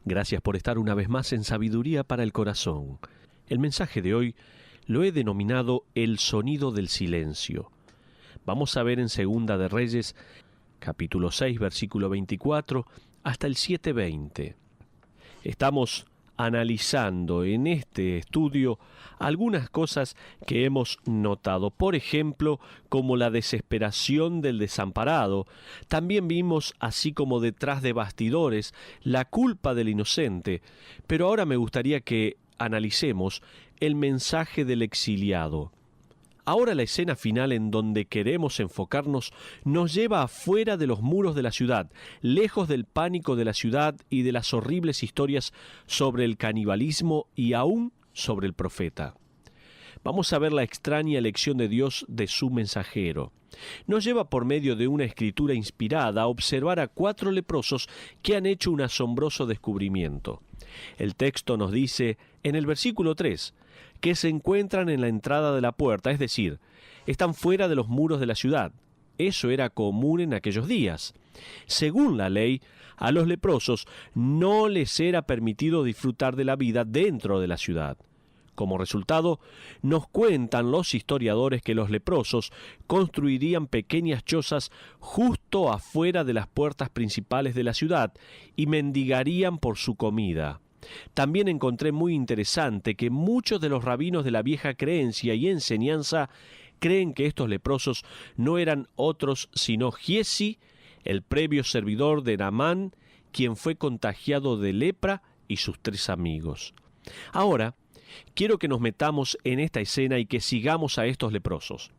Gracias por estar una vez más en Sabiduría para el Corazón. El mensaje de hoy lo he denominado El sonido del silencio. Vamos a ver en Segunda de Reyes, capítulo 6, versículo 24, hasta el 7:20. Estamos analizando en este estudio algunas cosas que hemos notado, por ejemplo, como la desesperación del desamparado. También vimos, así como detrás de bastidores, la culpa del inocente, pero ahora me gustaría que analicemos el mensaje del exiliado. Ahora la escena final en donde queremos enfocarnos nos lleva afuera de los muros de la ciudad, lejos del pánico de la ciudad y de las horribles historias sobre el canibalismo y aún sobre el profeta. Vamos a ver la extraña elección de Dios de su mensajero. Nos lleva por medio de una escritura inspirada a observar a 4 leprosos que han hecho un asombroso descubrimiento. El texto nos dice en el versículo 3 que se encuentran en la entrada de la puerta, es decir, están fuera de los muros de la ciudad. Eso era común en aquellos días. Según la ley, a los leprosos no les era permitido disfrutar de la vida dentro de la ciudad. Como resultado, nos cuentan los historiadores que los leprosos construirían pequeñas chozas justo afuera de las puertas principales de la ciudad y mendigarían por su comida. También encontré muy interesante que muchos de los rabinos de la vieja creencia y enseñanza creen que estos leprosos no eran otros sino Giezi, el previo servidor de Naamán, quien fue contagiado de lepra, y sus 3 amigos. Ahora, quiero que nos metamos en esta escena y que sigamos a estos leprosos.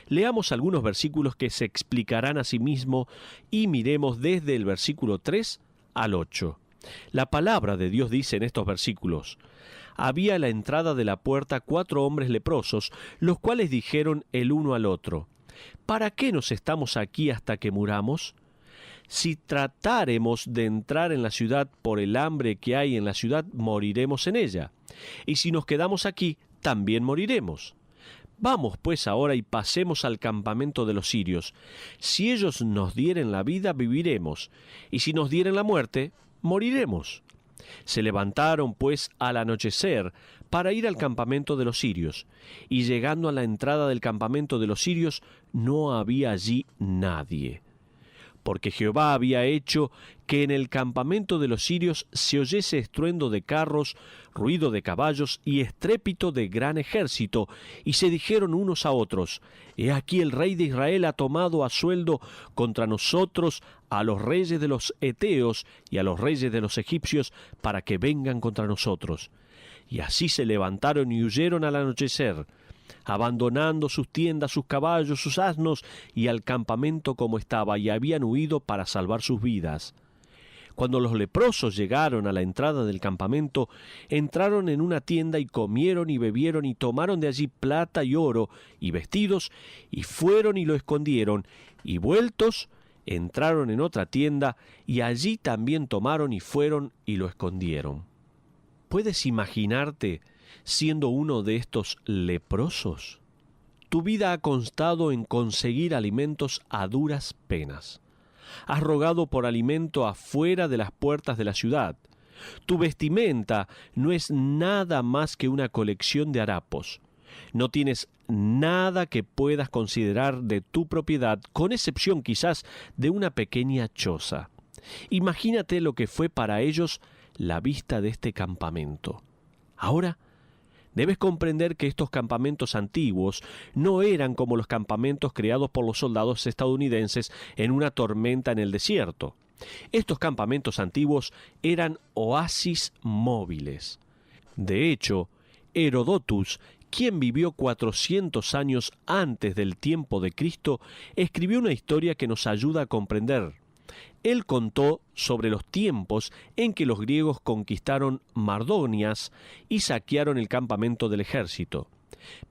Leamos algunos versículos que se explicarán a sí mismos y miremos desde el versículo 3 al 8. La palabra de Dios dice en estos versículos: había a la entrada de la puerta 4 hombres leprosos, los cuales dijeron el uno al otro: ¿para qué nos estamos aquí hasta que muramos? Si tratáremos de entrar en la ciudad por el hambre que hay en la ciudad, moriremos en ella. Y si nos quedamos aquí, también moriremos. Vamos pues ahora y pasemos al campamento de los sirios. Si ellos nos dieren la vida, viviremos, y si nos dieren la muerte, moriremos. Se levantaron pues al anochecer para ir al campamento de los sirios, y llegando a la entrada del campamento de los sirios, no había allí nadie. Porque Jehová había hecho que en el campamento de los sirios se oyese estruendo de carros, ruido de caballos y estrépito de gran ejército, y se dijeron unos a otros: He aquí el rey de Israel ha tomado a sueldo contra nosotros a los reyes de los heteos y a los reyes de los egipcios para que vengan contra nosotros. Y así se levantaron y huyeron al anochecer, abandonando sus tiendas, sus caballos, sus asnos y al campamento como estaba, y habían huido para salvar sus vidas. Cuando los leprosos llegaron a la entrada del campamento, entraron en una tienda y comieron y bebieron y tomaron de allí plata y oro y vestidos, y fueron y lo escondieron, y vueltos entraron en otra tienda y allí también tomaron y fueron y lo escondieron. ¿Puedes imaginarte siendo uno de estos leprosos? Tu vida ha constado en conseguir alimentos a duras penas. Has rogado por alimento afuera de las puertas de la ciudad. Tu vestimenta no es nada más que una colección de harapos. No tienes nada que puedas considerar de tu propiedad, con excepción quizás de una pequeña choza. Imagínate lo que fue para ellos la vista de este campamento. Ahora, debes comprender que estos campamentos antiguos no eran como los campamentos creados por los soldados estadounidenses en una tormenta en el desierto. Estos campamentos antiguos eran oasis móviles. De hecho, Herodotus, quien vivió 400 años antes del tiempo de Cristo, escribió una historia que nos ayuda a comprender. Él contó sobre los tiempos en que los griegos conquistaron Mardonias y saquearon el campamento del ejército.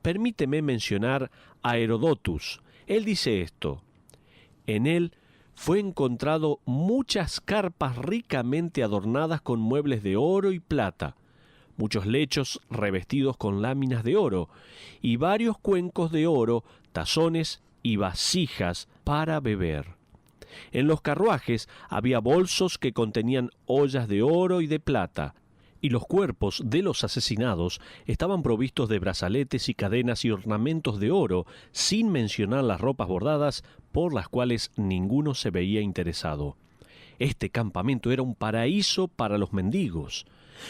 Permíteme mencionar a Herodotus. Él dice esto: en él fue encontrado muchas carpas ricamente adornadas con muebles de oro y plata, muchos lechos revestidos con láminas de oro, y varios cuencos de oro, tazones y vasijas para beber. En los carruajes había bolsos que contenían ollas de oro y de plata, y los cuerpos de los asesinados estaban provistos de brazaletes y cadenas y ornamentos de oro, sin mencionar las ropas bordadas por las cuales ninguno se veía interesado. Este campamento era un paraíso para los mendigos.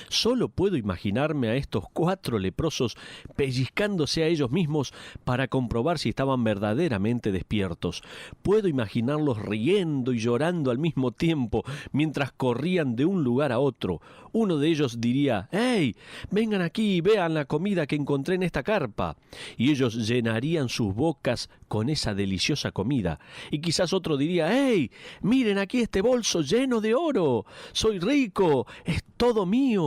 Solo puedo imaginarme a estos 4 leprosos pellizcándose a ellos mismos para comprobar si estaban verdaderamente despiertos. Puedo imaginarlos riendo y llorando al mismo tiempo mientras corrían de un lugar a otro. Uno de ellos diría: «¡Hey! Vengan aquí y vean la comida que encontré en esta carpa». Y ellos llenarían sus bocas con esa deliciosa comida. Y quizás otro diría: «¡Hey! Miren aquí este bolso lleno de oro. Soy rico. Es todo mío».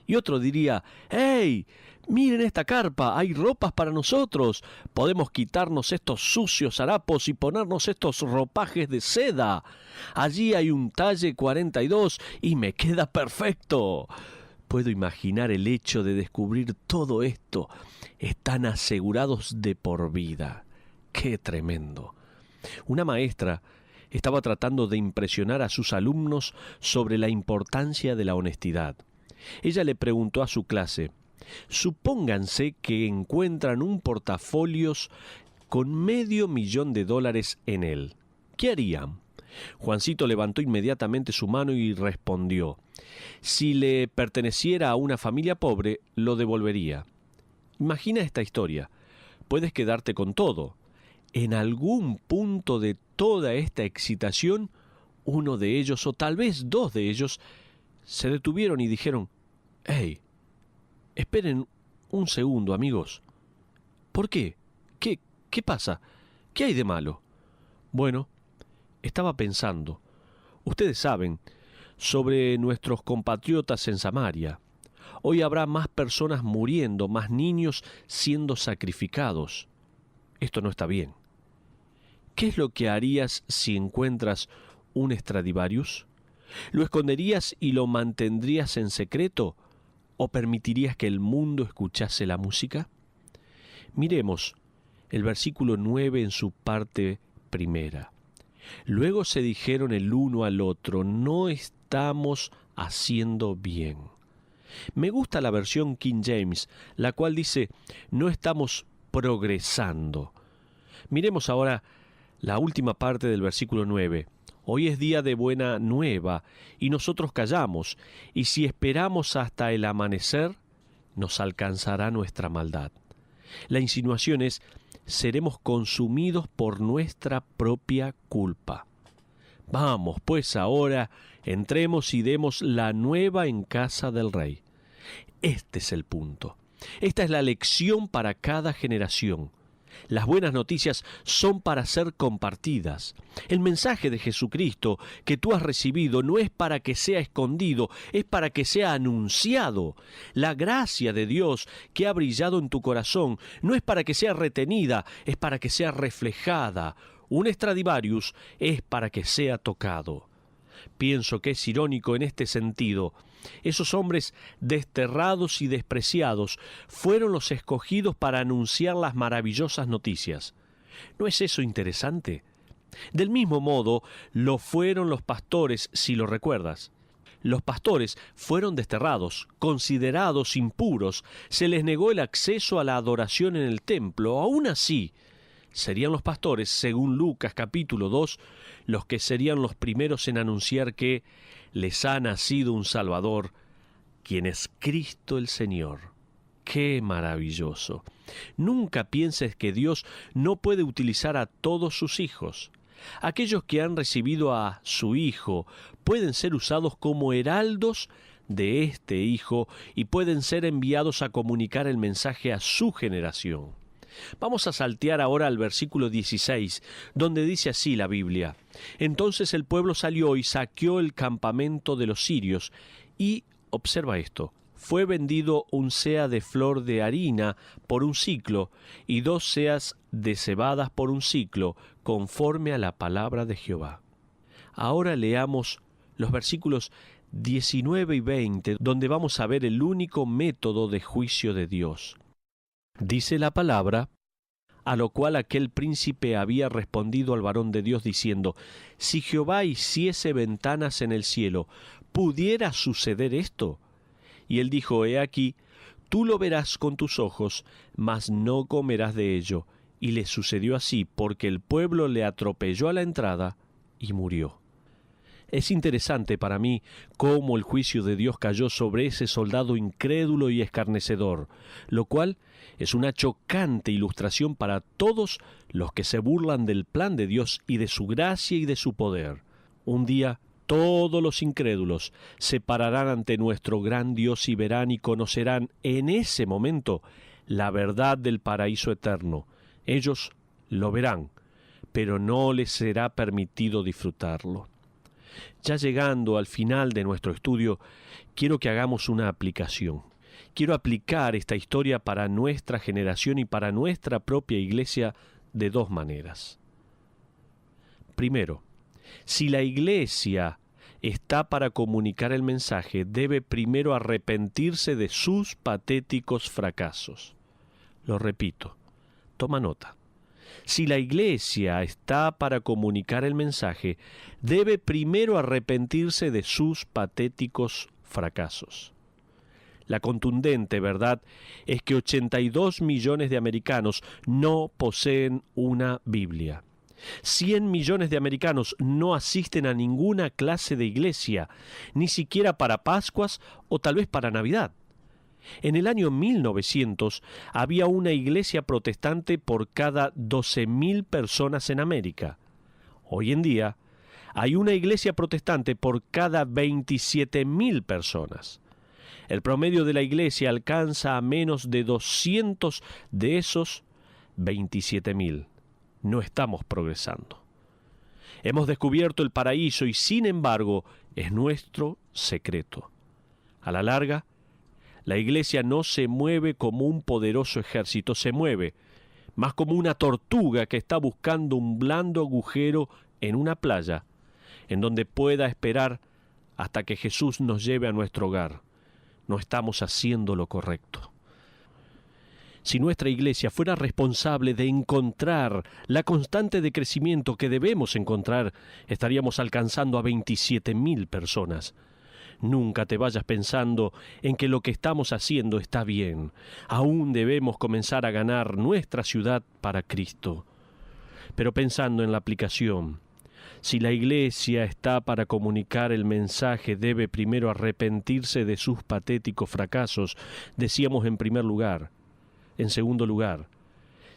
Y otro diría: «¡Hey! Miren esta carpa, hay ropas para nosotros. Podemos quitarnos estos sucios harapos y ponernos estos ropajes de seda. Allí hay un talle 42 y me queda perfecto». Puedo imaginar el hecho de descubrir todo esto. Están asegurados de por vida. ¡Qué tremendo! Una maestra estaba tratando de impresionar a sus alumnos sobre la importancia de la honestidad. Ella le preguntó a su clase: «Supónganse que encuentran un portafolios con $500,000 en él. ¿Qué harían?». Juancito levantó inmediatamente su mano y respondió: «Si le perteneciera a una familia pobre, lo devolvería». Imagina esta historia. Puedes quedarte con todo. En algún punto de toda esta excitación, uno de ellos, o tal vez 2 de ellos, se detuvieron y dijeron: «Hey, esperen un segundo, amigos. ¿Por qué? ¿Qué pasa? ¿Qué hay de malo?». Bueno, estaba pensando, ustedes saben, sobre nuestros compatriotas en Samaria. Hoy habrá más personas muriendo, más niños siendo sacrificados. Esto no está bien. ¿Qué es lo que harías si encuentras un Stradivarius? ¿Lo esconderías y lo mantendrías en secreto? ¿O permitirías que el mundo escuchase la música? Miremos el versículo 9 en su parte primera. Luego se dijeron el uno al otro: «No estamos haciendo bien». Me gusta la versión King James, la cual dice: «No estamos progresando». Miremos ahora la última parte del versículo 9. «Hoy es día de buena nueva, y nosotros callamos, y si esperamos hasta el amanecer, nos alcanzará nuestra maldad». La insinuación es: seremos consumidos por nuestra propia culpa. Vamos, pues ahora, entremos y demos la nueva en casa del Rey. Este es el punto. Esta es la lección para cada generación. Las buenas noticias son para ser compartidas. El mensaje de Jesucristo que tú has recibido no es para que sea escondido, es para que sea anunciado. La gracia de Dios que ha brillado en tu corazón no es para que sea retenida, es para que sea reflejada. Un Stradivarius es para que sea tocado. Pienso que es irónico en este sentido. Esos hombres desterrados y despreciados fueron los escogidos para anunciar las maravillosas noticias. ¿No es eso interesante? Del mismo modo, lo fueron los pastores, si lo recuerdas. Los pastores fueron desterrados, considerados impuros, se les negó el acceso a la adoración en el templo. Aún así, serían los pastores, según Lucas capítulo 2, los que serían los primeros en anunciar que les ha nacido un Salvador, quien es Cristo el Señor. ¡Qué maravilloso! Nunca pienses que Dios no puede utilizar a todos sus hijos. Aquellos que han recibido a su Hijo pueden ser usados como heraldos de este Hijo y pueden ser enviados a comunicar el mensaje a su generación. Vamos a saltear ahora al versículo 16, donde dice así la Biblia: «Entonces el pueblo salió y saqueó el campamento de los sirios, y, observa esto, fue vendido un seah de flor de harina por un siclo, y 2 seas de cebadas por un siclo, conforme a la palabra de Jehová». Ahora leamos los versículos 19 y 20, donde vamos a ver el único método de juicio de Dios. Dice la palabra: A lo cual aquel príncipe había respondido al varón de Dios diciendo: si Jehová hiciese ventanas en el cielo, ¿pudiera suceder esto? Y él dijo: he aquí, tú lo verás con tus ojos, mas no comerás de ello. Y le sucedió así, porque el pueblo le atropelló a la entrada y murió. Es interesante para mí cómo el juicio de Dios cayó sobre ese soldado incrédulo y escarnecedor, lo cual es una chocante ilustración para todos los que se burlan del plan de Dios y de su gracia y de su poder. Un día todos los incrédulos se pararán ante nuestro gran Dios y verán y conocerán en ese momento la verdad del paraíso eterno. Ellos lo verán, pero no les será permitido disfrutarlo. Ya llegando al final de nuestro estudio, quiero que hagamos una aplicación. Quiero aplicar esta historia para nuestra generación y para nuestra propia iglesia de dos maneras. Primero, si la iglesia está para comunicar el mensaje, debe primero arrepentirse de sus patéticos fracasos. Lo repito, toma nota. Si la iglesia está para comunicar el mensaje, debe primero arrepentirse de sus patéticos fracasos. La contundente verdad es que 82 millones de americanos no poseen una Biblia. 100 millones de americanos no asisten a ninguna clase de iglesia, ni siquiera para Pascuas o tal vez para Navidad. En el año 1900 había una iglesia protestante por cada 12.000 personas en América. Hoy en día hay una iglesia protestante por cada 27.000 personas. El promedio de la iglesia alcanza a menos de 200 de esos 27.000. No estamos progresando. Hemos descubierto el paraíso y sin embargo es nuestro secreto. A la larga, la iglesia no se mueve como un poderoso ejército, se mueve más como una tortuga que está buscando un blando agujero en una playa, en donde pueda esperar hasta que Jesús nos lleve a nuestro hogar. No estamos haciendo lo correcto. Si nuestra iglesia fuera responsable de encontrar la constante de crecimiento que debemos encontrar, estaríamos alcanzando a 27.000 personas. Nunca te vayas pensando en que lo que estamos haciendo está bien. Aún debemos comenzar a ganar nuestra ciudad para Cristo. Pero pensando en la aplicación, si la iglesia está para comunicar el mensaje, debe primero arrepentirse de sus patéticos fracasos, decíamos en primer lugar. En segundo lugar,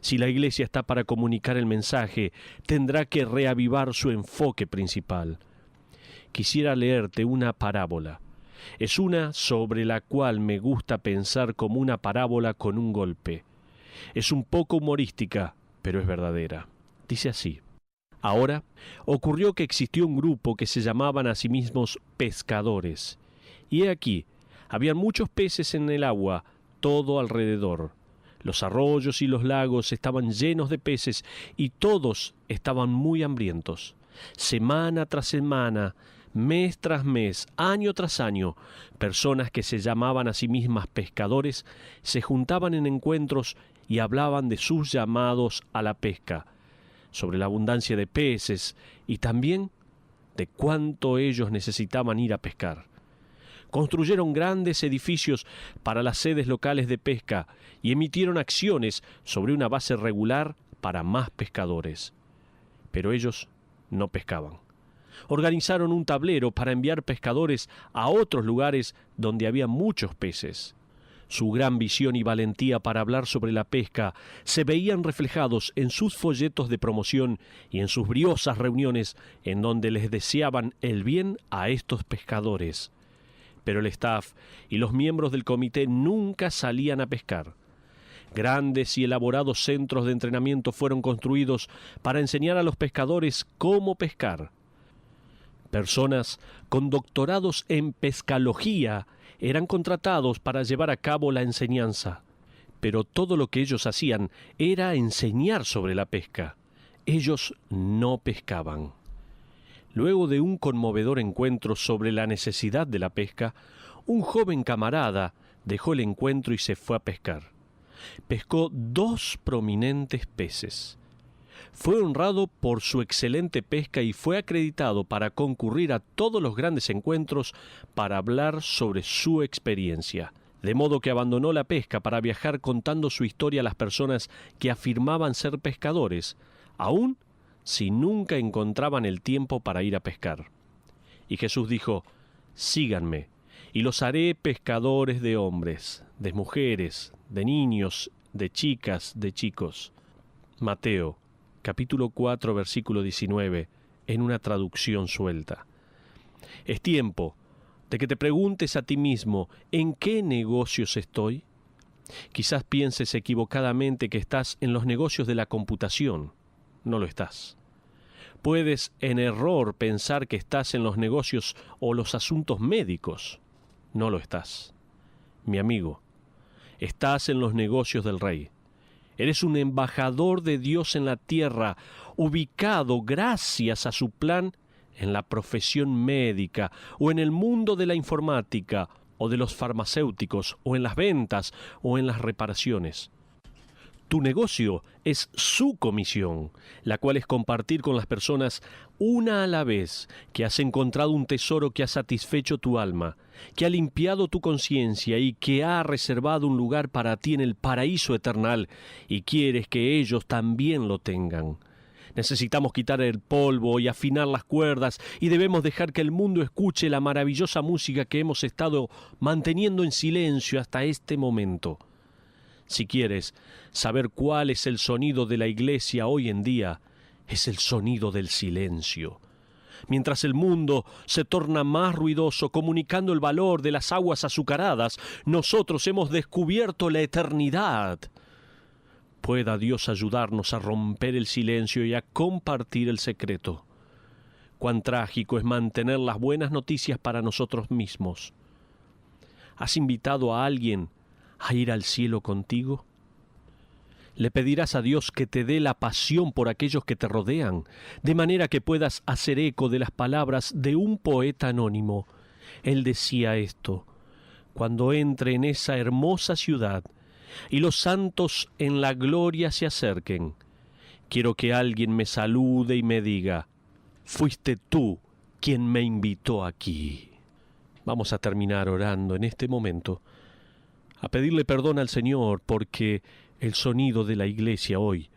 si la iglesia está para comunicar el mensaje, tendrá que reavivar su enfoque principal. Quisiera leerte una parábola. Es una sobre la cual me gusta pensar como una parábola con un golpe. Es un poco humorística, pero es verdadera. Dice así: ahora ocurrió que existió un grupo que se llamaban a sí mismos pescadores. Y he aquí, habían muchos peces en el agua todo alrededor. Los arroyos y los lagos estaban llenos de peces y todos estaban muy hambrientos. Semana tras semana, mes tras mes, año tras año, personas que se llamaban a sí mismas pescadores se juntaban en encuentros y hablaban de sus llamados a la pesca, sobre la abundancia de peces y también de cuánto ellos necesitaban ir a pescar. Construyeron grandes edificios para las sedes locales de pesca y emitieron acciones sobre una base regular para más pescadores. Pero ellos no pescaban. Organizaron un tablero para enviar pescadores a otros lugares donde había muchos peces. Su gran visión y valentía para hablar sobre la pesca se veían reflejados en sus folletos de promoción y en sus briosas reuniones en donde les deseaban el bien a estos pescadores. Pero el staff y los miembros del comité nunca salían a pescar. Grandes y elaborados centros de entrenamiento fueron construidos para enseñar a los pescadores cómo pescar. Personas con doctorados en pescalogía eran contratados para llevar a cabo la enseñanza, pero todo lo que ellos hacían era enseñar sobre la pesca. Ellos no pescaban. Luego de un conmovedor encuentro sobre la necesidad de la pesca, un joven camarada dejó el encuentro y se fue a pescar. pescó 2 prominentes peces. Fue honrado por su excelente pesca y fue acreditado para concurrir a todos los grandes encuentros para hablar sobre su experiencia. De modo que abandonó la pesca para viajar contando su historia a las personas que afirmaban ser pescadores, aun si nunca encontraban el tiempo para ir a pescar. Y Jesús dijo: «Síganme, y los haré pescadores de hombres, de mujeres, de niños, de chicas, de chicos». Mateo, capítulo 4, versículo 19, en una traducción suelta. Es tiempo de que te preguntes a ti mismo: ¿en qué negocios estoy? Quizás pienses equivocadamente que estás en los negocios de la computación. No lo estás. Puedes en error pensar que estás en los negocios o los asuntos médicos. No lo estás. Mi amigo, estás en los negocios del Rey. Eres un embajador de Dios en la tierra, ubicado gracias a su plan en la profesión médica, o en el mundo de la informática, o de los farmacéuticos, o en las ventas, o en las reparaciones. Tu negocio es su comisión, la cual es compartir con las personas una a la vez que has encontrado un tesoro que ha satisfecho tu alma, que ha limpiado tu conciencia y que ha reservado un lugar para ti en el paraíso eternal, y quieres que ellos también lo tengan. Necesitamos quitar el polvo y afinar las cuerdas, y debemos dejar que el mundo escuche la maravillosa música que hemos estado manteniendo en silencio hasta este momento. Si quieres saber cuál es el sonido de la iglesia hoy en día, es el sonido del silencio. Mientras el mundo se torna más ruidoso, comunicando el valor de las aguas azucaradas, nosotros hemos descubierto la eternidad. Pueda Dios ayudarnos a romper el silencio y a compartir el secreto. Cuán trágico es mantener las buenas noticias para nosotros mismos. ¿Has invitado a alguien a ir al cielo contigo? Le pedirás a Dios que te dé la pasión por aquellos que te rodean, de manera que puedas hacer eco de las palabras de un poeta anónimo. Él decía esto: «Cuando entre en esa hermosa ciudad y los santos en la gloria se acerquen, quiero que alguien me salude y me diga: fuiste tú quien me invitó aquí». Vamos a terminar orando en este momento, a pedirle perdón al Señor, porque el sonido de la iglesia hoy,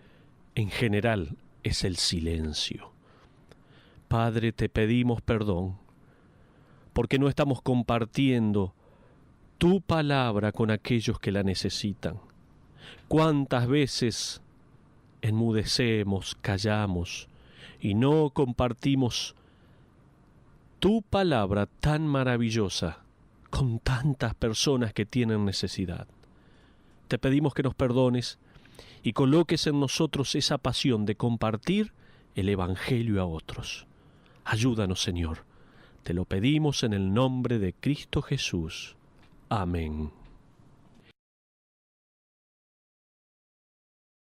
en general, es el silencio. Padre, te pedimos perdón, porque no estamos compartiendo tu palabra con aquellos que la necesitan. ¿Cuántas veces enmudecemos, callamos y no compartimos tu palabra tan maravillosa con tantas personas que tienen necesidad? Te pedimos que nos perdones y coloques en nosotros esa pasión de compartir el Evangelio a otros. Ayúdanos, Señor. Te lo pedimos en el nombre de Cristo Jesús. Amén.